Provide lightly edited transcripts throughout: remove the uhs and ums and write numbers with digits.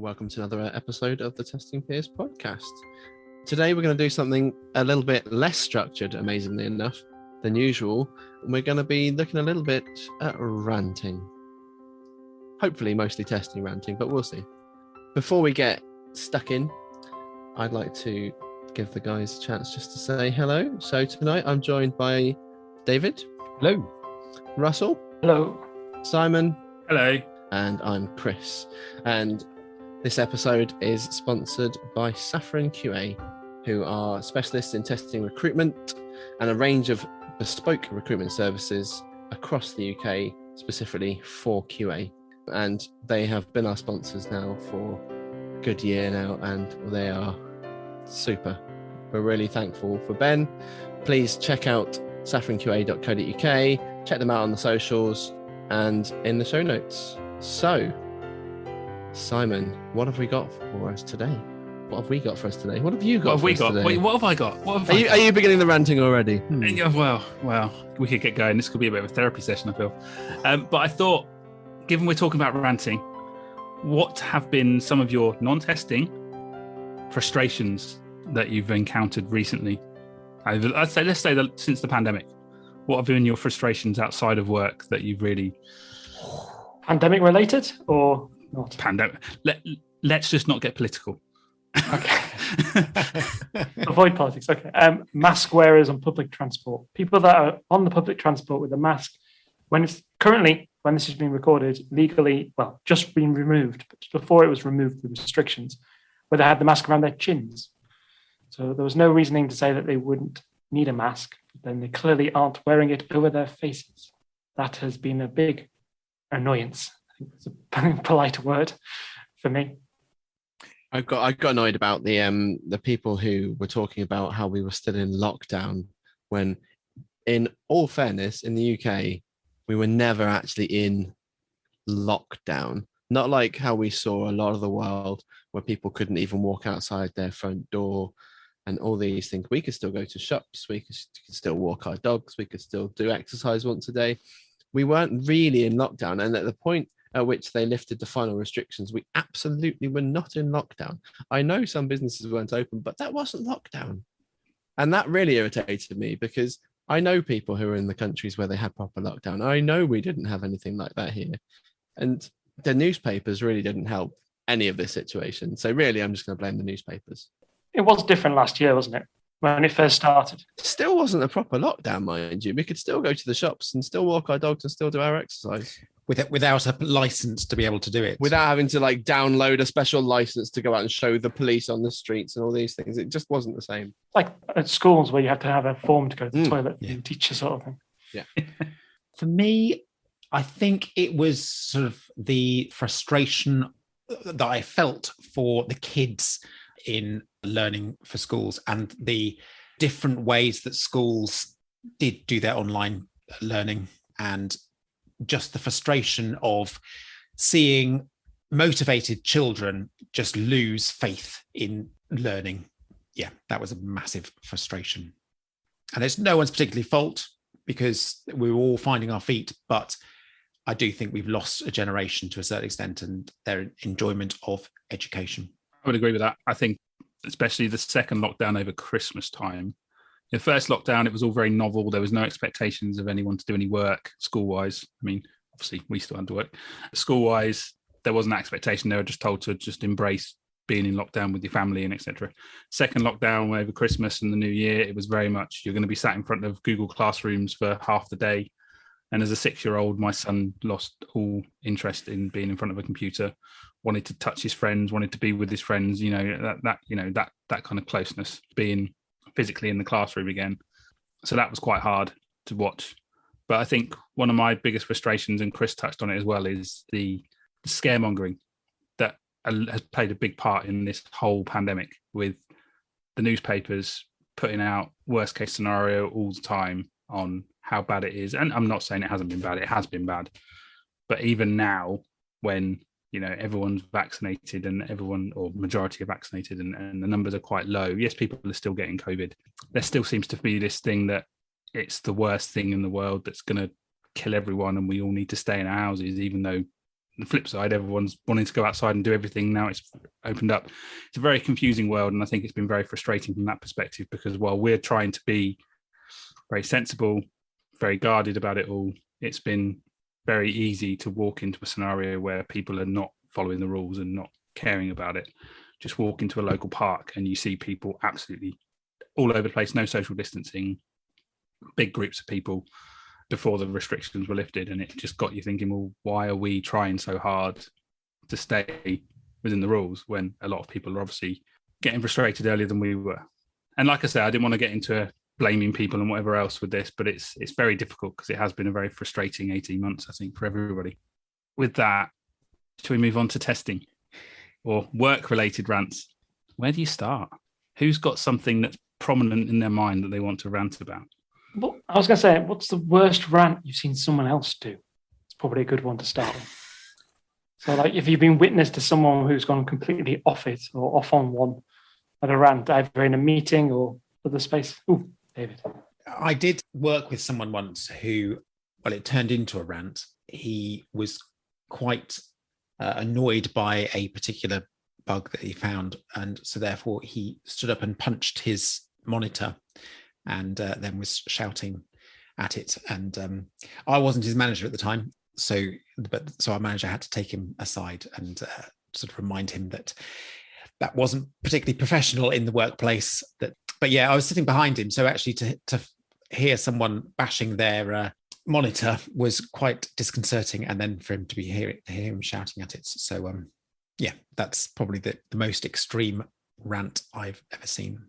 Welcome to another episode of the Testing Peers podcast. Today we're going to do something a little bit less structured, amazingly enough, than usual. We're going to be looking a little bit at ranting. Hopefully mostly testing ranting, but we'll see. Before we get stuck in, I'd like to give the guys a chance just to say hello. So tonight I'm joined by David. Hello. Russell. Hello. Simon. Hello. And I'm Chris. And this episode is sponsored by Saffron QA, who are specialists in testing recruitment and a range of bespoke recruitment services across the UK, specifically for QA. And they have been our sponsors now for a good year now, and they are super. We're really thankful for Ben. Please check out saffronqa.co.uk, check them out on the socials and in the show notes. So, Simon, what have we got for us today? What have we got for us today? What have you got? What have we got? Wait, what have I got? Are you beginning the ranting already? Well, we could get going. This could be a bit of a therapy session, I feel. But I thought, given we're talking about ranting, what have been some of your non-testing frustrations that you've encountered recently? Let's say that since the pandemic. What have been your frustrations outside of work that you've really... Pandemic related or not? Pandemic. Let's just not get political. Okay. Avoid politics. Okay. Mask wearers on public transport. People that are on the public transport with a mask, when this is being recorded, legally, just being removed. But before it was removed, the restrictions, where they had the mask around their chins. So there was no reasoning to say that they wouldn't need a mask, but then they clearly aren't wearing it over their faces. That has been a big annoyance. I think it's a polite word for me. I got annoyed about the people who were talking about how we were still in lockdown when, in all fairness, in the UK, we were never actually in lockdown. Not like how we saw a lot of the world where people couldn't even walk outside their front door and all these things. We could still go to shops, we could still walk our dogs, we could still do exercise once a day. We weren't really in lockdown. And at the point at which they lifted the final restrictions, we absolutely were not in lockdown. I know some businesses weren't open, but that wasn't lockdown. And that really irritated me because I know people who are in the countries where they had proper lockdown. I know we didn't have anything like that here. And the newspapers really didn't help any of this situation. So really, I'm just going to blame the newspapers. It was different last year, wasn't it? When it first started. Still wasn't a proper lockdown, mind you. We could still go to the shops and still walk our dogs and still do our exercise. Without a license to be able to do it. Without having to download a special license to go out and show the police on the streets and all these things. It just wasn't the same. Like at schools where you have to have a form to go to the toilet for the teacher sort of thing. Yeah. For me, I think it was sort of the frustration that I felt for the kids in learning for schools and the different ways that schools did do their online learning, and just the frustration of seeing motivated children just lose faith in learning. Yeah, that was a massive frustration. And it's no one's particularly fault because we were all finding our feet, but I do think we've lost a generation to a certain extent and their enjoyment of education. I would agree with that. I think especially the second lockdown over Christmas time. The first lockdown, it was all very novel. There was no expectations of anyone to do any work school-wise. I mean, obviously, we still had to work. School-wise, there wasn't an expectation. They were just told to just embrace being in lockdown with your family and etc. Second lockdown over Christmas and the New Year, it was very much you're going to be sat in front of Google Classrooms for half the day. And as a 6-year-old, my son lost all interest in being in front of a computer, wanted to touch his friends, wanted to be with his friends, that kind of closeness, being physically in the classroom again. So that was quite hard to watch. But I think one of my biggest frustrations, and Chris touched on it as well, is the scaremongering that has played a big part in this whole pandemic, with the newspapers putting out worst case scenario all the time on how bad it is. And I'm not saying it hasn't been bad, it has been bad. But even now, when everyone's vaccinated and everyone, or majority are vaccinated, and the numbers are quite low. Yes, people are still getting COVID. There still seems to be this thing that it's the worst thing in the world that's going to kill everyone and we all need to stay in our houses, even though the flip side, everyone's wanting to go outside and do everything. Now it's opened up. It's a very confusing world. And I think it's been very frustrating from that perspective, because while we're trying to be very sensible, very guarded about it all, it's been very easy to walk into a scenario where people are not following the rules and not caring about it. Just walk into a local park and you see people absolutely all over the place, no social distancing, big groups of people before the restrictions were lifted. And it just got you thinking, well, why are we trying so hard to stay within the rules when a lot of people are obviously getting frustrated earlier than we were? And like I said, I didn't want to get into blaming people and whatever else with this, but it's very difficult because it has been a very frustrating 18 months, I think, for everybody. With that, shall we move on to testing or work-related rants? Where do you start? Who's got something that's prominent in their mind that they want to rant about? Well, I was going to say, what's the worst rant you've seen someone else do? It's probably a good one to start with. So, like, if you've been witness to someone who's gone completely off it or off on one at a rant, either in a meeting or other space. Ooh, David. I did work with someone once who, well, it turned into a rant. He was quite annoyed by a particular bug that he found, and so therefore he stood up and punched his monitor and then was shouting at it. And I wasn't his manager at the time, so our manager had to take him aside and sort of remind him that that wasn't particularly professional in the workplace. But yeah, I was sitting behind him, so actually to hear someone bashing their monitor was quite disconcerting, and then for him to hear him shouting at it. So yeah, that's probably the most extreme rant I've ever seen.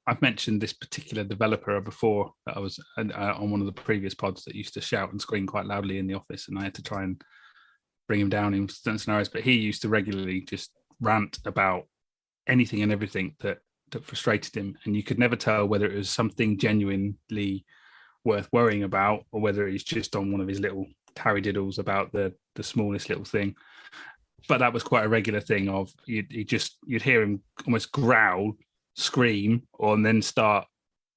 I've mentioned this particular developer before, that I was on one of the previous pods, that used to shout and scream quite loudly in the office, and I had to try and bring him down in certain scenarios. But he used to regularly just rant about anything and everything that frustrated him, and you could never tell whether it was something genuinely worth worrying about or whether he's just on one of his little taradiddles about the smallest little thing. But that was quite a regular thing of you'd hear him almost growl, scream, and then start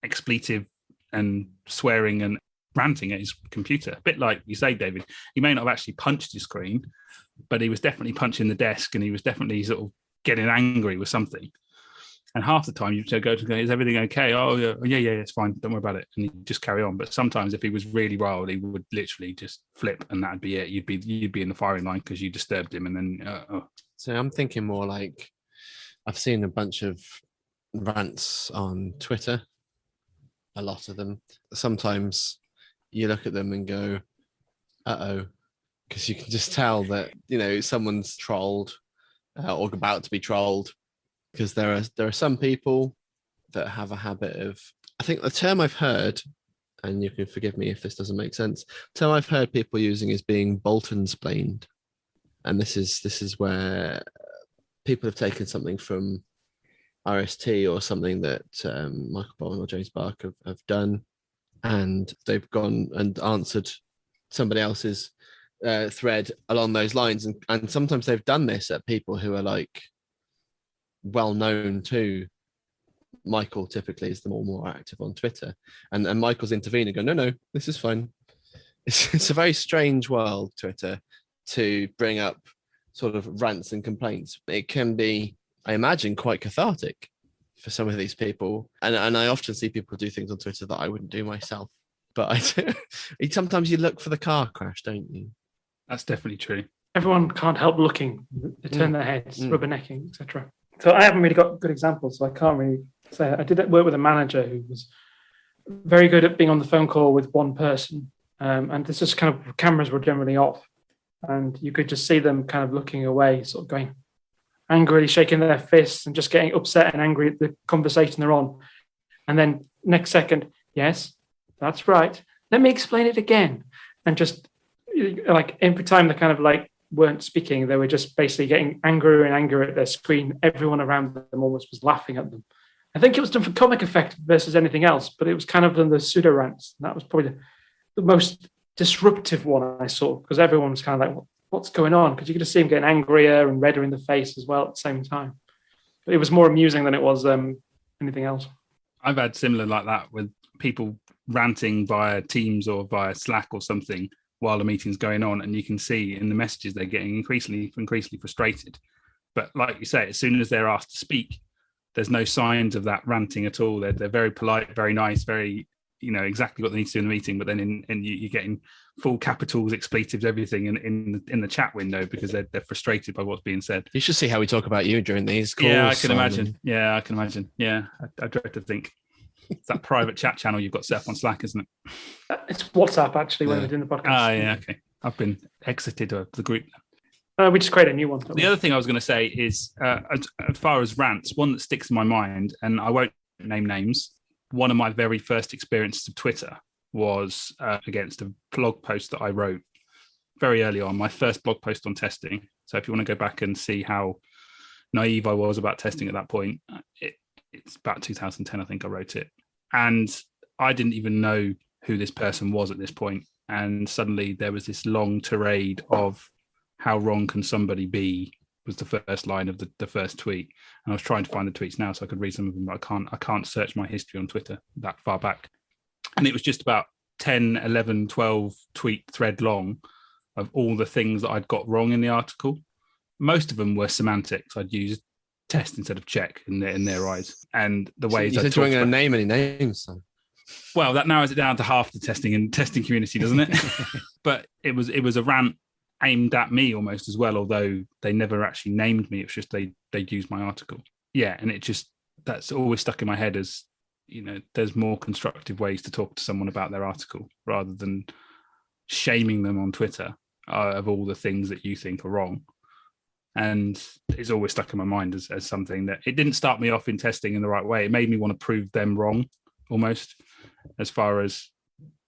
expletive and swearing and ranting at his computer. A bit like you say, David, he may not have actually punched his screen, but he was definitely punching the desk, and he was definitely sort of getting angry with something. And half the time you'd go, is everything okay? Oh, yeah, it's fine. Don't worry about it. And he'd just carry on. But sometimes if he was really riled, he would literally just flip, and that'd be it. You'd be in the firing line because you disturbed him. And then, So I'm thinking more like, I've seen a bunch of rants on Twitter, a lot of them. Sometimes you look at them and go, uh-oh, because you can just tell that, someone's trolled or about to be trolled. Because there are some people that have a habit of, I think the term I've heard, and you can forgive me if this doesn't make sense, the term I've heard people using is being Bolton-splained. And this is where people have taken something from RST or something that Michael Bolton or James Bark have done, and they've gone and answered somebody else's thread along those lines. And sometimes they've done this at people who are like, well known to Michael. Typically is the more active on Twitter, and Michael's intervened and go, no, this is fine. It's a very strange world, Twitter, to bring up sort of rants and complaints. It can be, I imagine, quite cathartic for some of these people, and I often see people do things on Twitter that I wouldn't do myself, but I do. Sometimes you look for the car crash, don't you? That's definitely true. Everyone can't help looking. They turn their heads, rubbernecking, etc. So I haven't really got good examples, so I can't really say. I did work with a manager who was very good at being on the phone call with one person, and this is kind of, cameras were generally off, and you could just see them kind of looking away, sort of going angrily, shaking their fists and just getting upset and angry at the conversation they're on. And then next second, yes, that's right. Let me explain it again. And just like every time they kind of like weren't speaking, they were just basically getting angrier and angrier at their screen. Everyone around them almost was laughing at them. I think it was done for comic effect versus anything else, but it was kind of the pseudo rants. That was probably the most disruptive one I saw, because everyone was kind of like, what's going on? Because you could just see them getting angrier and redder in the face as well at the same time. But it was more amusing than it was anything else. I've had similar like that with people ranting via Teams or via Slack or something, while the meeting's going on, and you can see in the messages they're getting increasingly frustrated. But like you say, as soon as they're asked to speak, there's no signs of that ranting at all. They're very polite, very nice, very, exactly what they need to do in the meeting. But then you're getting full capitals, expletives, everything in the chat window because they're frustrated by what's being said. You should see how we talk about you during these calls. Yeah, I can imagine. Yeah, I can imagine. Yeah, I dread to think. It's that private chat channel you've got set up on Slack, isn't it? It's WhatsApp, actually, when we're doing the podcast. Yeah, okay. I've been exited of the group. We just create a new one. The other thing I was going to say is, as far as rants, one that sticks in my mind, and I won't name names, one of my very first experiences of Twitter was against a blog post that I wrote very early on, my first blog post on testing. So if you want to go back and see how naive I was about testing at that point, it's about 2010, I think I wrote it. And I didn't even know who this person was at this point. And suddenly there was this long tirade of how wrong can somebody be, was the first line of the first tweet. And I was trying to find the tweets now so I could read some of them, but I can't search my history on Twitter that far back. And it was just about 10, 11, 12 tweet thread long of all the things that I'd got wrong in the article. Most of them were semantics. I'd used test instead of check in their eyes. And the ways you said you weren't going to name any names, son. Well, that narrows it down to half the testing community, doesn't it? But it was a rant aimed at me almost as well, although they never actually named me. It was just they used my article. Yeah, and that's always stuck in my head as, there's more constructive ways to talk to someone about their article rather than shaming them on Twitter of all the things that you think are wrong. And it's always stuck in my mind as something that it didn't start me off in testing in the right way. It made me want to prove them wrong almost, as far as,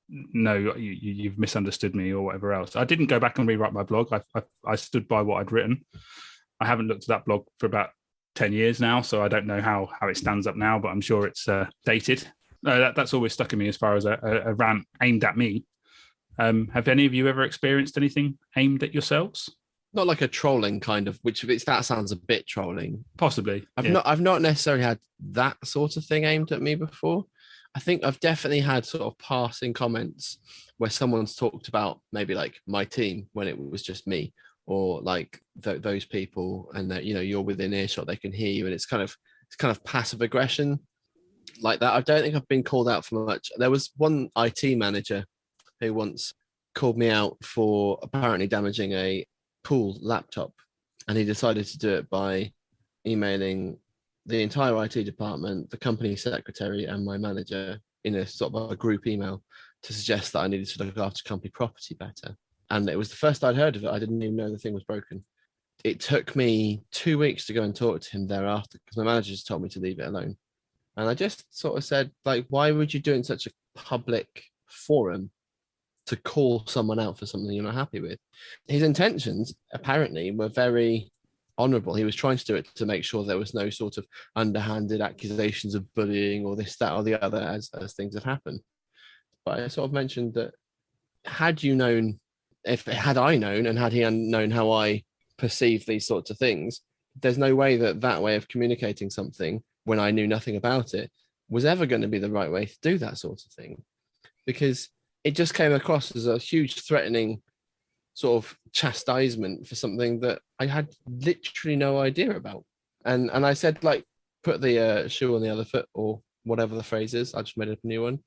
no, you've misunderstood me or whatever else. I didn't go back and rewrite my blog. I stood by what I'd written. I haven't looked at that blog for about 10 years now, so I don't know how it stands up now, but I'm sure it's dated. That's always stuck in me as far as a rant aimed at me. Have any of you ever experienced anything aimed at yourselves? Not like a trolling kind of, that sounds a bit trolling. Possibly. I've not necessarily had that sort of thing aimed at me before. I think I've definitely had sort of passing comments where someone's talked about maybe like my team when it was just me, or like those people, and that you're within earshot, they can hear you, and it's kind of passive aggression like that. I don't think I've been called out for much. There was one IT manager who once called me out for apparently damaging a pool laptop, and he decided to do it by emailing the entire IT department, the company secretary, and my manager in a sort of a group email to suggest that I needed to look after company property better. And it was the first I'd heard of it. I didn't even know the thing was broken. It took me 2 weeks to go and talk to him thereafter because my manager just told me to leave it alone. And I just sort of said, like, why would you do it in such a public forum to call someone out for something you're not happy with? His intentions apparently were very honourable. He was trying to do it to make sure there was no sort of underhanded accusations of bullying or this, that, or the other as things have happened. But I sort of mentioned that had I known and had he known how I perceive these sorts of things, there's no way that way of communicating something when I knew nothing about it was ever going to be the right way to do that sort of thing, because it just came across as a huge threatening sort of chastisement for something that I had literally no idea about. And I said, like, put the shoe on the other foot, or whatever the phrase is. I just made up a new one.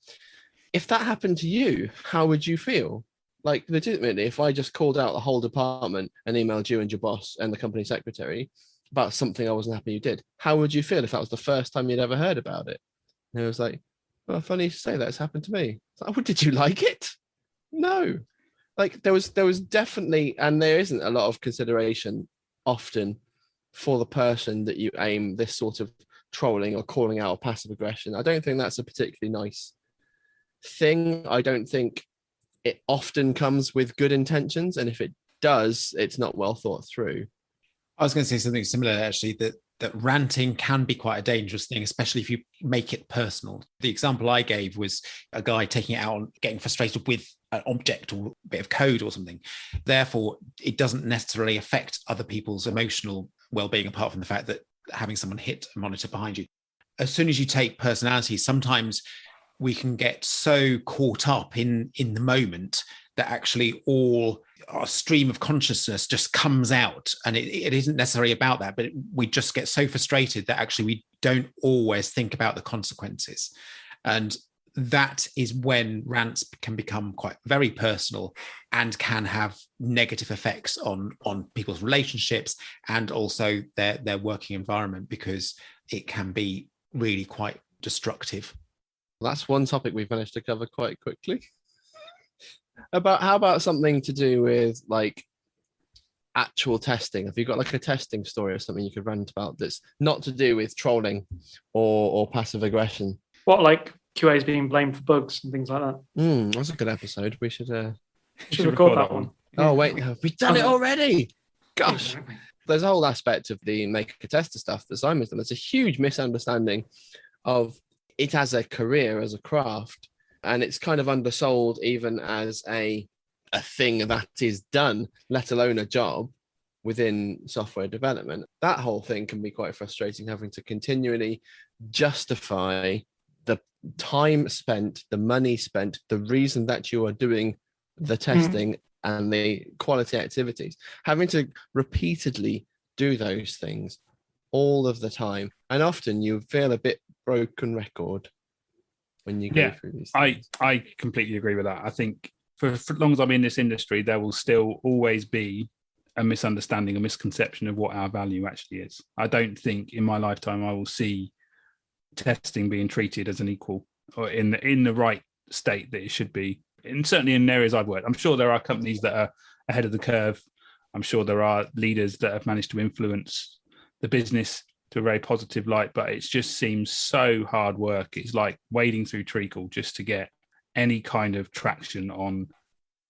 If that happened to you, how would you feel? Like, legitimately, if I just called out the whole department and emailed you and your boss and the company secretary about something I wasn't happy you did, how would you feel if that was the first time you'd ever heard about it? And it was like, well, funny you say that, it's happened to me. Like, well, did you like it? No. Like, there was definitely, and there isn't a lot of consideration often for the person that you aim this sort of trolling or calling out or passive aggression. I don't think that's a particularly nice thing. I don't think it often comes with good intentions, and if it does, it's not well thought through. I was going to say something similar, actually, that ranting can be quite a dangerous thing, especially if you make it personal. The example I gave was a guy taking it out on getting frustrated with an object or a bit of code or something. Therefore, it doesn't necessarily affect other people's emotional well-being, apart from the fact that having someone hit a monitor behind you. As soon as you take personality, sometimes we can get so caught up in the moment that actually all our stream of consciousness just comes out, and it isn't necessarily about that, but we just get so frustrated that actually we don't always think about the consequences. And that is when rants can become quite very personal and can have negative effects on people's relationships and also their working environment, because it can be really quite destructive. That's one topic we've managed to cover quite quickly. How about something to do with like actual testing? Have you got like a testing story or something you could rant about that's not to do with trolling or passive aggression? What, like QAs being blamed for bugs and things like that? That's a good episode. We should record that one. Oh wait, have we done it already? Gosh. Exactly. There's a whole aspect of the make a tester stuff that Simon's done. There's a huge misunderstanding of it as a career, as a craft, and it's kind of undersold even as a thing that is done, let alone a job within software development. That whole thing can be quite frustrating, having to continually justify the time spent, the money spent, the reason that you are doing the testing and the quality activities, having to repeatedly do those things all of the time. And often you feel a bit broken record when you go through these things. I completely agree with that. I think for as long as I'm in this industry, there will still always be a misunderstanding, a misconception of what our value actually is. I don't think in my lifetime I will see testing being treated as an equal or in the right state that it should be. And certainly in areas I've worked, I'm sure there are companies that are ahead of the curve. I'm sure there are leaders that have managed to influence the business to a very positive light, but it just seems so hard work. It's like wading through treacle just to get any kind of traction on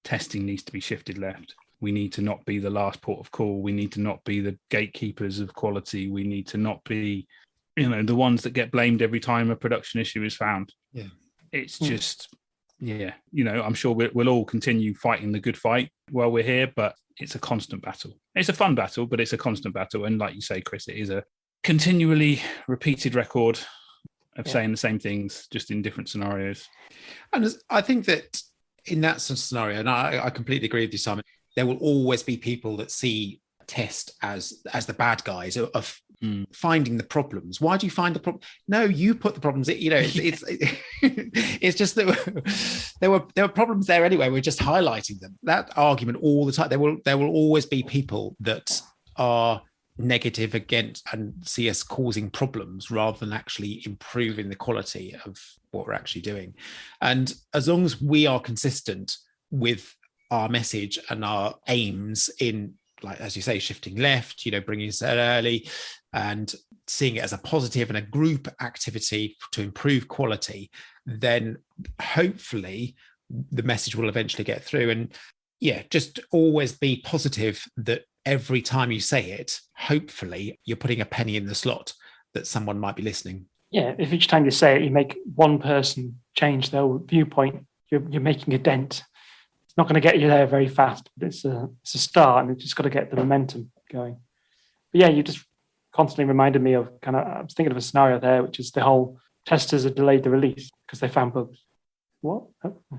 testing needs to be shifted left. We need to not be the last port of call. We need to not be the gatekeepers of quality. We need to not be, the ones that get blamed every time a production issue is found. Yeah. It's just, I'm sure we'll all continue fighting the good fight while we're here, but it's a constant battle. It's a fun battle, but it's a constant battle. And like you say, Chris, it is a continually repeated record of saying the same things, just in different scenarios. And I think that in that scenario, and I completely agree with you, Simon, there will always be people that see test as the bad guys of finding the problems. Why do you find the problem? No, you put the problems. It's it's just that there were problems there anyway. We're just highlighting them. That argument all the time. There will always be people that are negative against and see us causing problems rather than actually improving the quality of what we're actually doing. And as long as we are consistent with our message and our aims in, like, as you say, shifting left, bringing us early and seeing it as a positive and a group activity to improve quality, then hopefully the message will eventually get through. And just always be positive that every time you say it, hopefully you're putting a penny in the slot that someone might be listening. Yeah, if each time you say it, you make one person change their viewpoint, you're making a dent. It's not going to get you there very fast, but it's a start, and it's just got to get the momentum going. But you just constantly reminded me of I was thinking of a scenario there, which is the whole testers have delayed the release because they found bugs. What?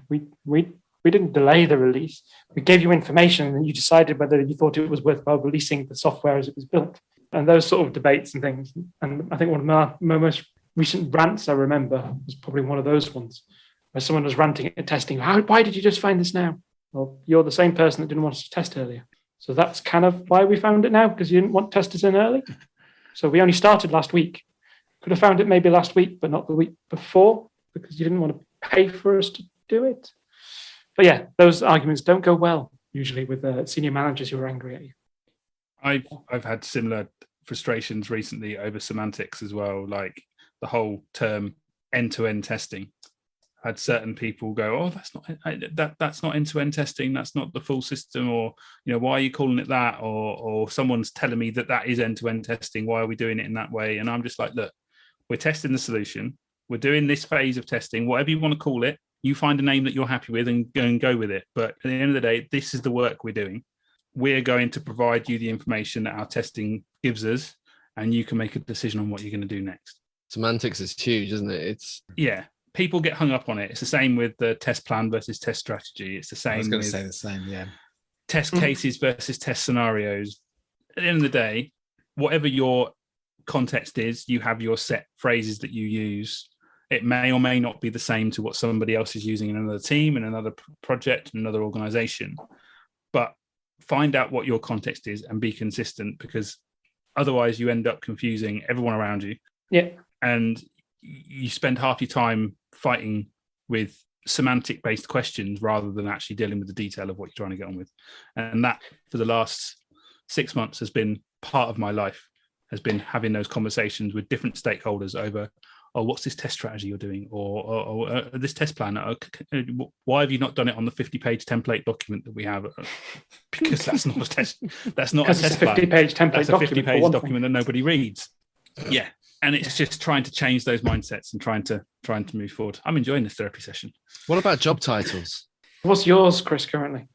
We didn't delay the release. We gave you information and you decided whether you thought it was worthwhile releasing the software as it was built. And those sort of debates and things. And I think one of my most recent rants I remember was probably one of those ones where someone was ranting at testing. Why did you just find this now? Well, you're the same person that didn't want us to test earlier. So that's kind of why we found it now, because you didn't want testers in early. So we only started last week. Could have found it maybe last week, but not the week before, because you didn't want to pay for us to do it. But those arguments don't go well usually with senior managers who are angry at you. I've had similar frustrations recently over semantics as well, like the whole term end-to-end testing. I had certain people go, "Oh, that's not end-to-end testing. That's not the full system," or why are you calling it that? Or someone's telling me that is end-to-end testing. Why are we doing it in that way? And I'm just like, look, we're testing the solution. We're doing this phase of testing, whatever you want to call it. You find a name that you're happy with and go with it. But at the end of the day, this is the work we're doing. We're going to provide you the information that our testing gives us, and you can make a decision on what you're going to do next. Semantics is huge, isn't it? people get hung up on it. It's the same with the test plan versus test strategy. It's the same. I was going to with say the same. Yeah. test cases versus test scenarios. At the end of the day, whatever your context is, you have your set phrases that you use. It may or may not be the same to what somebody else is using in another team, in another project, in another organization. But find out what your context is and be consistent, because otherwise you end up confusing everyone around you. Yeah. And you spend half your time fighting with semantic-based questions rather than actually dealing with the detail of what you're trying to get on with. And that, for the last 6 months, has been part of my life, has been having those conversations with different stakeholders over, oh, what's this test strategy you're doing? Or this test plan, why have you not done it on the 50-page template document that we have? Because that's not a test. That's not a test plan. 50-page template That's a document. 50-page document that nobody reads. Yeah. And it's just trying to change those mindsets and trying to move forward. I'm enjoying this therapy session. What about job titles? What's yours, Chris, currently?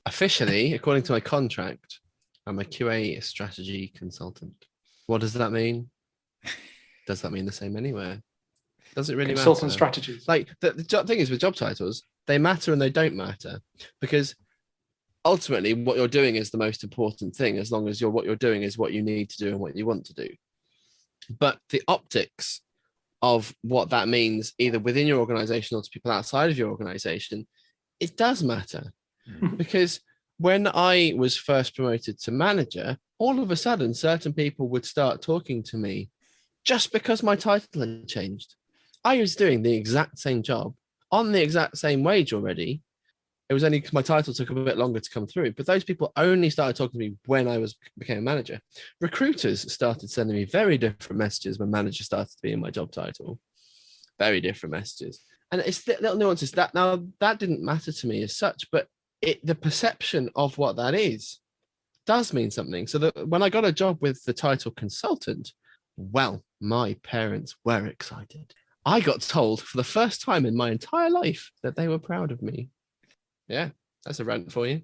Officially, according to my contract, I'm a QA strategy consultant. What does that mean? Does that mean the same anywhere? Does it really Consultant matter? strategies. Like the thing is with job titles, they matter and they don't matter, because ultimately what you're doing is the most important thing, as long as what you're doing is what you need to do and what you want to do. But the optics of what that means, either within your organization or to people outside of your organization, it does matter. Because when I was first promoted to manager, all of a sudden, certain people would start talking to me just because my title had changed. I was doing the exact same job on the exact same wage already. It was only my title took a bit longer to come through, but those people only started talking to me when I became a manager. Recruiters started sending me very different messages when manager started to be in my job title. Very different messages. And it's the little nuances that now that didn't matter to me as such, but the perception of what that is does mean something. So that when I got a job with the title consultant, well, my parents were excited. I got told for the first time in my entire life that they were proud of me. Yeah, that's a rant for you.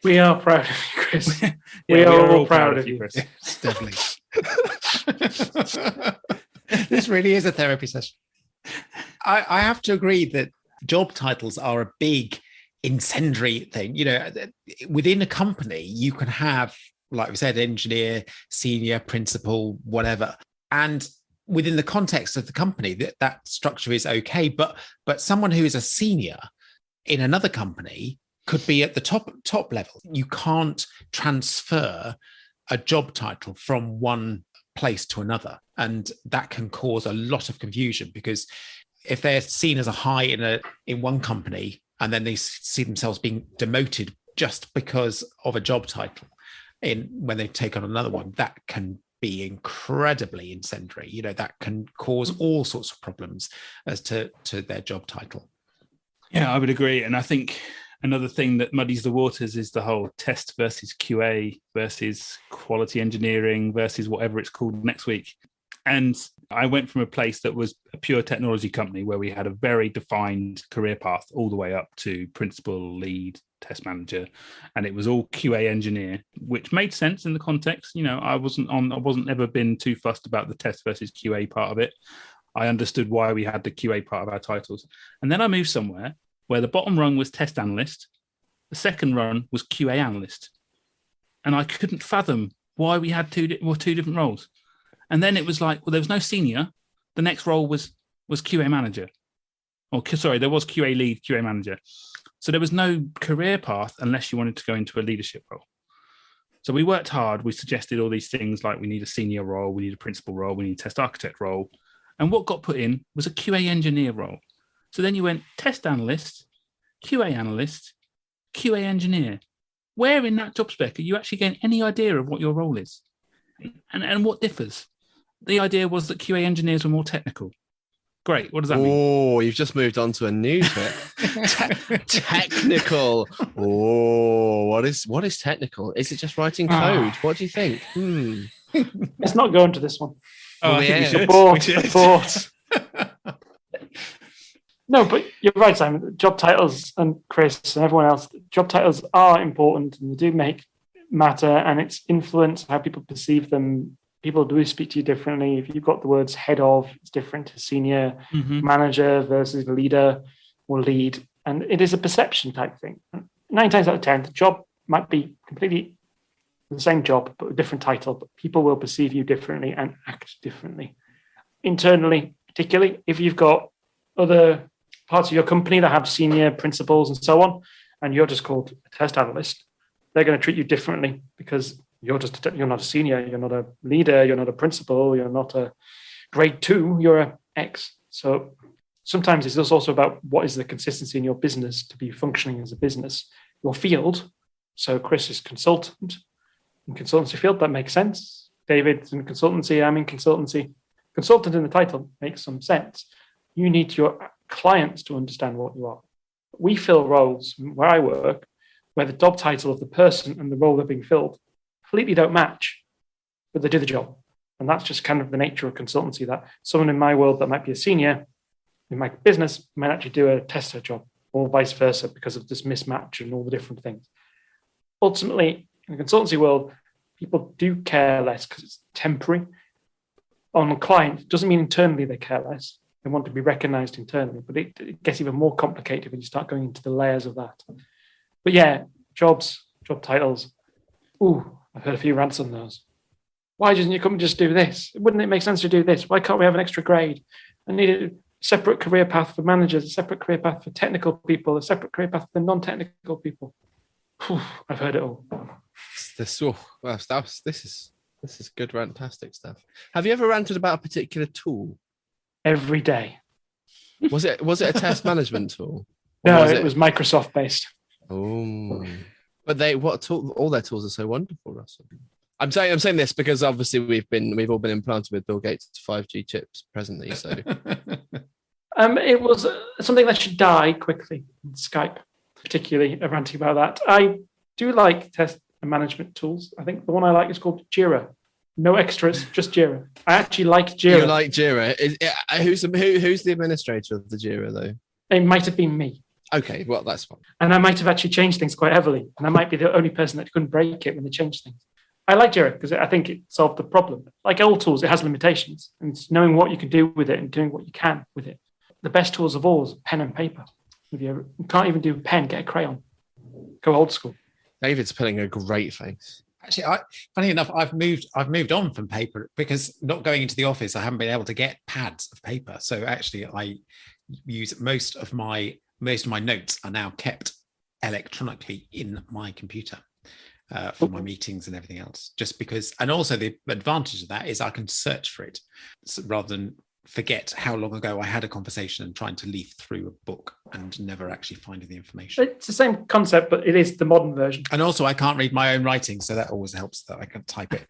We are proud of you, Chris. Yeah, we are all proud of you, Chris. Yes, definitely. This really is a therapy session. I have to agree that job titles are a big incendiary thing. You know, within a company, you can have, like we said, engineer, senior, principal, whatever. And within the context of the company, that structure is okay. But someone who is a senior in another company could be at the top level. You can't transfer a job title from one place to another. And that can cause a lot of confusion, because if they're seen as a high in one company and then they see themselves being demoted just because of a job title when they take on another one, that can be incredibly incendiary. You know, that can cause all sorts of problems as to their job title. Yeah, I would agree. And I think another thing that muddies the waters is the whole test versus QA versus quality engineering versus whatever it's called next week. And I went from a place that was a pure technology company where we had a very defined career path all the way up to principal, lead, test manager, and it was all QA engineer, which made sense in the context. You know, I wasn't ever been too fussed about the test versus QA part of it. I understood why we had the QA part of our titles. And then I moved somewhere where the bottom rung was test analyst, the second rung was QA analyst. And I couldn't fathom why we had two different roles. And then it was like, well, there was no senior. The next role was QA manager. There was QA lead, QA manager. So there was no career path unless you wanted to go into a leadership role. So we worked hard. We suggested all these things like we need a senior role, we need a principal role, we need a test architect role. And what got put in was a QA engineer role. So then you went test analyst, QA analyst, QA engineer. Where in that job spec are you actually getting any idea of what your role is? And what differs? The idea was that QA engineers were more technical. Great. What does that mean? Oh, you've just moved on to a new bit. Technical. Oh, what is technical? Is it just writing code? What do you think? Let's not go into this one. Oh, I think we should. Abort. No, but you're right, Simon. Job titles, and Chris and everyone else, job titles are important and they do matter, and it's influence how people perceive them People do speak to you differently. If you've got the words head of, it's different to senior, manager versus leader or lead. And it is a perception type thing. 9 times out of 10, the job might be completely the same job, but a different title, but people will perceive you differently and act differently. Internally, particularly if you've got other parts of your company that have senior principals and so on, and you're just called a test analyst, they're going to treat you differently because you're not a senior, you're not a leader, you're not a principal, you're not a grade 2, you're a X. So sometimes it's also about what is the consistency in your business to be functioning as a business. Your field, so Chris is consultant. In consultancy field, that makes sense. David's in consultancy, I'm in consultancy. Consultant in the title makes some sense. You need your clients to understand what you are. We fill roles where I work, where the job title of the person and the role they're being filled completely don't match, but they do the job. And that's just kind of the nature of consultancy, that someone in my world that might be a senior in my business might actually do a tester job, or vice versa, because of this mismatch and all the different things. Ultimately, in the consultancy world, people do care less because it's temporary. On a client, it doesn't mean internally they care less. They want to be recognized internally, but it gets even more complicated when you start going into the layers of that. But yeah, job titles. Ooh, I've heard a few rants on those. Why doesn't your company just do this? Wouldn't it make sense to do this? Why can't we have an extra grade? I need a separate career path for managers, a separate career path for technical people, a separate career path for non-technical people. Whew, I've heard it all. This is good rantastic stuff. Have you ever ranted about a particular tool? Every day. Was it a test management tool? No, it was Microsoft based. Oh, but all their tools are so wonderful, Russell. I'm saying this because obviously we've all been implanted with Bill Gates' 5G chips presently. So it was something that should die quickly. Skype, particularly, ranting about that. I do like test and management tools. I think the one I like is called Jira. No extras, just Jira. I actually like Jira. You like Jira? Who's the administrator of the Jira though? It might have been me. Okay, well that's fine. And I might have actually changed things quite heavily, and I might be the only person that couldn't break it when they changed things. I like Jira because I think it solved the problem. Like all tools, it has limitations, and it's knowing what you can do with it and doing what you can with it. The best tools of all is pen and paper. If you can't even do pen, get a crayon. Go old school. David's putting a great face. Actually, funny enough, I've moved on from paper because not going into the office, I haven't been able to get pads of paper. So actually, I use most of my notes are now kept electronically in my computer for my meetings and everything else. Just because, and also the advantage of that is I can search for it rather than forget how long ago I had a conversation and trying to leaf through a book and never actually finding the information. It's the same concept, but it is the modern version. And also I can't read my own writing, so that always helps that I can type it.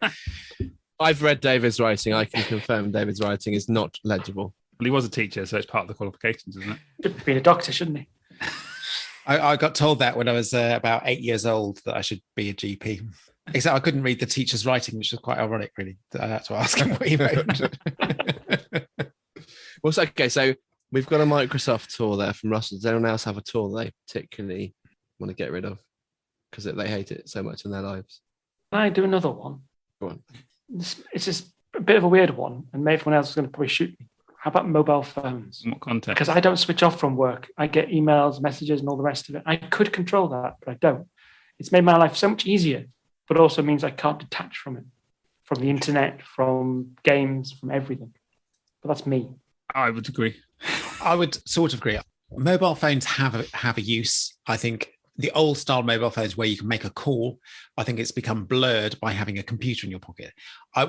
I've read David's writing. I can confirm David's writing is not legible. Well, he was a teacher, so it's part of the qualifications, isn't it? Should be a doctor, shouldn't he? I got told that when I was about 8 years old that I should be a GP. Except I couldn't read the teacher's writing, which was quite ironic, really. I had to ask him what he wrote. Well, okay, so we've got a Microsoft tool there from Russell. Does anyone else have a tool they particularly want to get rid of because they hate it so much in their lives? Can I do another one? Go on. It's just a bit of a weird one, and maybe everyone else is going to probably shoot me. How about mobile phones? In what context? Because I don't switch off from work. I get emails, messages, and all the rest of it. I could control that, but I don't. It's made my life so much easier, but also means I can't detach from it, from the internet, from games, from everything. But that's me. I would agree. I would sort of agree. Mobile phones have a use. I think the old style mobile phones where you can make a call, I think it's become blurred by having a computer in your pocket.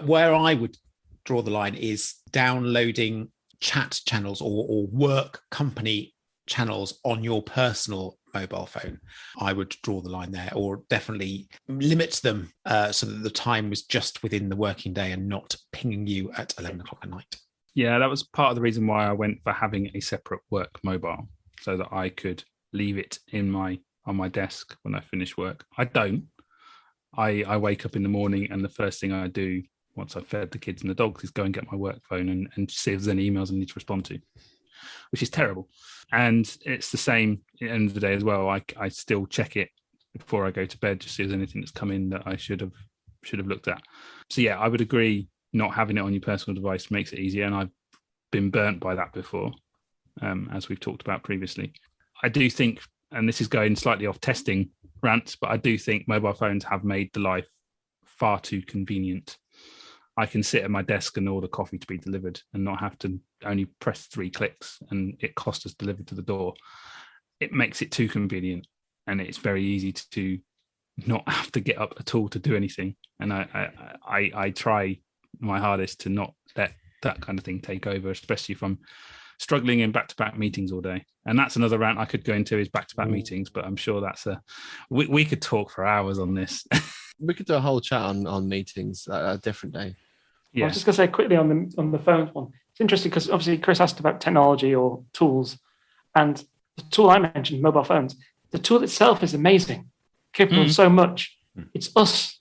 Where I would draw the line is downloading chat channels or work company channels on your personal mobile phone. I would draw the line there, or definitely limit them so that the time was just within the working day and not pinging you at 11 o'clock at night. Yeah, that was part of the reason why I went for having a separate work mobile, so that I could leave it on my desk when I finish work. I don't. I wake up in the morning and the first thing I do once I've fed the kids and the dogs is go and get my work phone and see if there's any emails I need to respond to, which is terrible. And it's the same at the end of the day as well. I still check it before I go to bed to see if there's anything that's come in that I should have looked at. So yeah, I would agree not having it on your personal device makes it easier. And I've been burnt by that before, as we've talked about previously. I do think, and this is going slightly off testing rants, but I do think mobile phones have made the life far too convenient. I can sit at my desk and order coffee to be delivered and not have to only press 3 clicks and it costs us delivered to the door. It makes it too convenient, and it's very easy to not have to get up at all to do anything. And I try my hardest to not let that kind of thing take over, especially if I'm struggling in back-to-back meetings all day. And that's another rant I could go into, is back-to-back meetings, but I'm sure that's we could talk for hours on this. We could do a whole chat on meetings a different day. Yeah. I was just going to say quickly on the phones one. It's interesting because obviously Chris asked about technology or tools, and the tool I mentioned, mobile phones, the tool itself is amazing, capable of so much. It's us,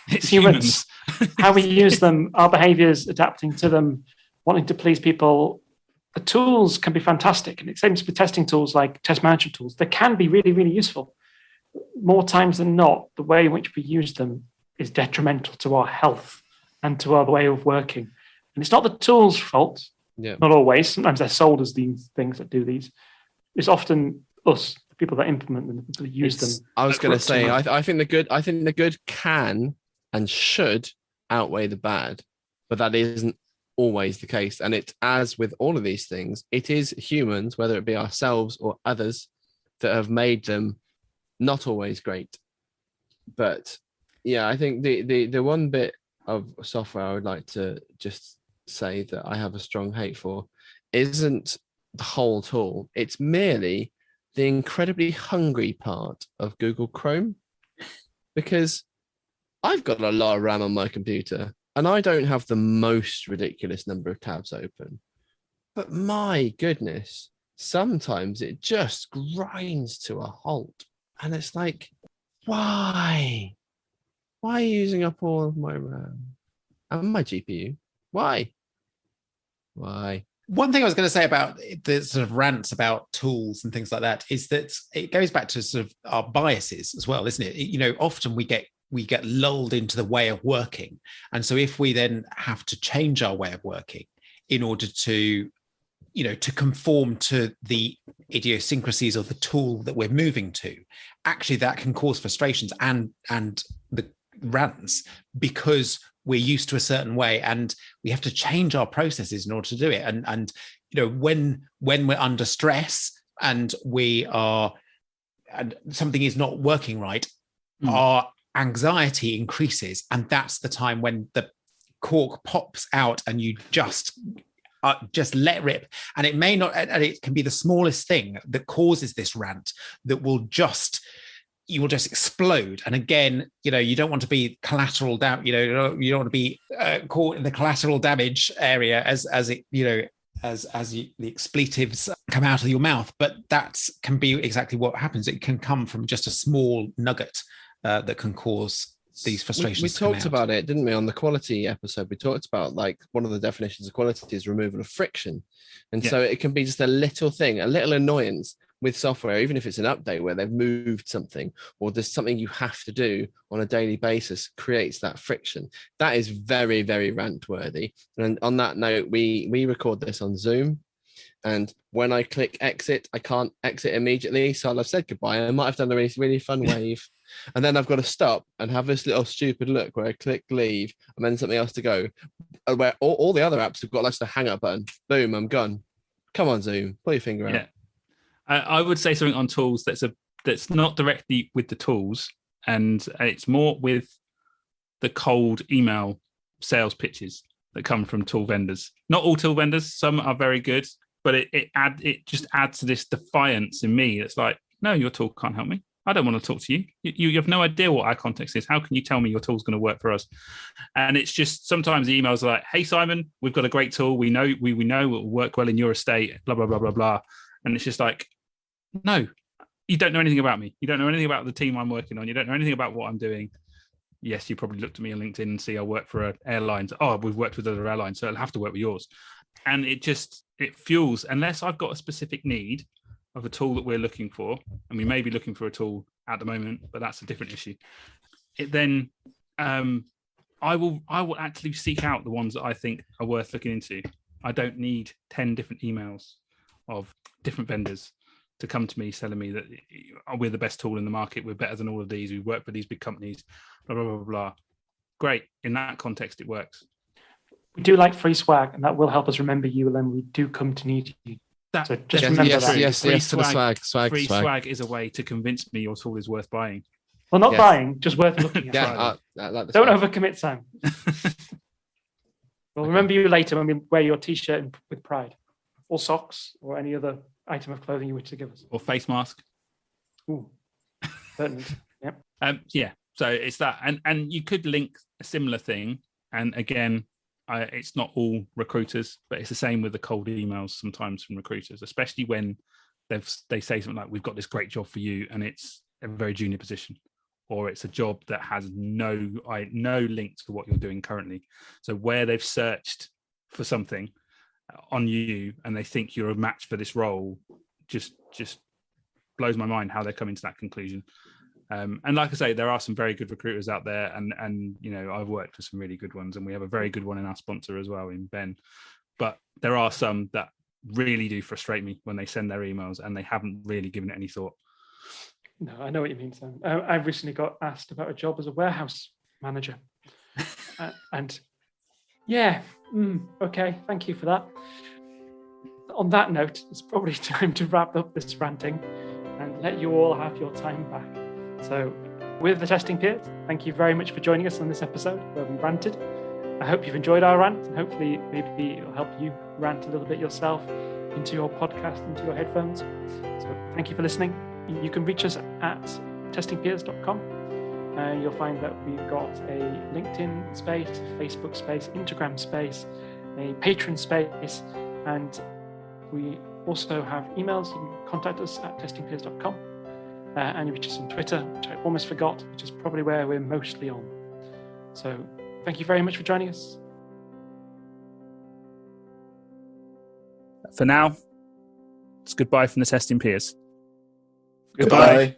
it's humans, how we use them, our behaviors, adapting to them, wanting to please people. The tools can be fantastic, and it seems with testing tools like test management tools, they can be really, really useful. More times than not, the way in which we use them is detrimental to our health and to our way of working. And it's not the tool's fault, not always. Sometimes they're sold as these things that do these. It's often us, the people that implement them, the people that use them. I was going to say, I think the good can and should outweigh the bad, but that isn't always the case. And it's, as with all of these things, it is humans, whether it be ourselves or others, that have made them not always great. But yeah, I think the one bit of software I would like to just say that I have a strong hate for isn't the whole tool. It's merely the incredibly hungry part of Google Chrome, because I've got a lot of RAM on my computer and I don't have the most ridiculous number of tabs open. But my goodness, sometimes it just grinds to a halt. And it's like, why? Why are you using up all of my RAM and my GPU? Why? One thing I was going to say about the sort of rants about tools and things like that is that it goes back to sort of our biases as well, isn't it? Often we get lulled into the way of working. And so if we then have to change our way of working in order to, to conform to the idiosyncrasies of the tool that we're moving to, actually that can cause frustrations and the rants, because we're used to a certain way and we have to change our processes in order to do it. And when we're under stress and and something is not working right, our anxiety increases, and that's the time when the cork pops out and you just let rip. And it may not, and it can be the smallest thing that causes this rant that you will just explode. And again, you don't want to be collateral damage. You don't want to be caught in the collateral damage area as the expletives come out of your mouth. But that can be exactly what happens. It can come from just a small nugget that can cause these frustrations. We talked about it, didn't we, on the quality episode? We talked about, like, one of the definitions of quality is removal of friction. And so it can be just a little thing, a little annoyance with software, even if it's an update where they've moved something or there's something you have to do on a daily basis, creates that friction. That is very, very rant worthy. And on that note, we record this on Zoom. And when I click exit, I can't exit immediately. So I'll have said goodbye. I might have done a really, really fun wave. And then I've got to stop and have this little stupid look where I click leave and then something else to go. Where all the other apps have got like the hang up button. Boom, I'm gone. Come on, Zoom. Pull your finger out. I would say something on tools that's not directly with the tools, and it's more with the cold email sales pitches that come from tool vendors. Not all tool vendors, some are very good, but it just adds to this defiance in me. It's like, no, your tool can't help me. I don't want to talk to you. You have no idea what our context is. How can you tell me your tool's going to work for us? And it's just, sometimes the emails are like, hey, Simon, we've got a great tool. We know it will work well in your estate, blah, blah, blah, blah, blah. And it's just like, no, you don't know anything about me. You don't know anything about the team I'm working on. You don't know anything about what I'm doing. Yes, you probably looked at me on LinkedIn and see I work for airlines. Oh, we've worked with other airlines, so it'll have to work with yours. And it fuels, unless I've got a specific need of a tool that we're looking for, and we may be looking for a tool at the moment, but that's a different issue. It then, I I will actually seek out the ones that I think are worth looking into. I don't need 10 different emails of different vendors to come to me telling me that we're the best tool in the market, we're better than all of these, we work for these big companies, blah, blah, blah, blah. Great. In that context, it works. We do like free swag, and that will help us remember you when we do come to need you. So just remember that. Yes, Free to the swag. Free swag is a way to convince me your tool is worth buying. Well, not buying, just worth looking at. Yeah, I like Don't overcommit, Sam. We'll remember you later when we wear your T-shirt with pride, or socks, or any other item of clothing you wish to give us. Or face mask. Ooh, certainly. Yep. Yeah. So it's that, and you could link a similar thing. And again, it's not all recruiters, but it's the same with the cold emails sometimes from recruiters, especially when they say something like, "We've got this great job for you," and it's a very junior position, or it's a job that has no link to what you're doing currently. So where they've searched for something on you and they think you're a match for this role, just blows my mind how they're coming to that conclusion. And like I say, there are some very good recruiters out there, and I've worked with some really good ones, and we have a very good one in our sponsor as well, in Ben. But there are some that really do frustrate me when they send their emails and they haven't really given it any thought. No, I know what you mean, Sam. I recently got asked about a job as a warehouse manager. And yeah, okay, thank you for that. On that note, it's probably time to wrap up this ranting and let you all have your time back. So with the Testing Peers, thank you very much for joining us on this episode where we ranted. I hope you've enjoyed our rant, and hopefully maybe it'll help you rant a little bit yourself into your podcast, into your headphones. So thank you for listening. You can reach us at testingpeers.com, and you'll find that we've got a LinkedIn space, Facebook space, Instagram space, a Patreon space, and we also have emails. You can contact us at testingpeers.com, and you reach us on Twitter, which I almost forgot, which is probably where we're mostly on. So thank you very much for joining us. For now, it's goodbye from the Testing Peers. Goodbye.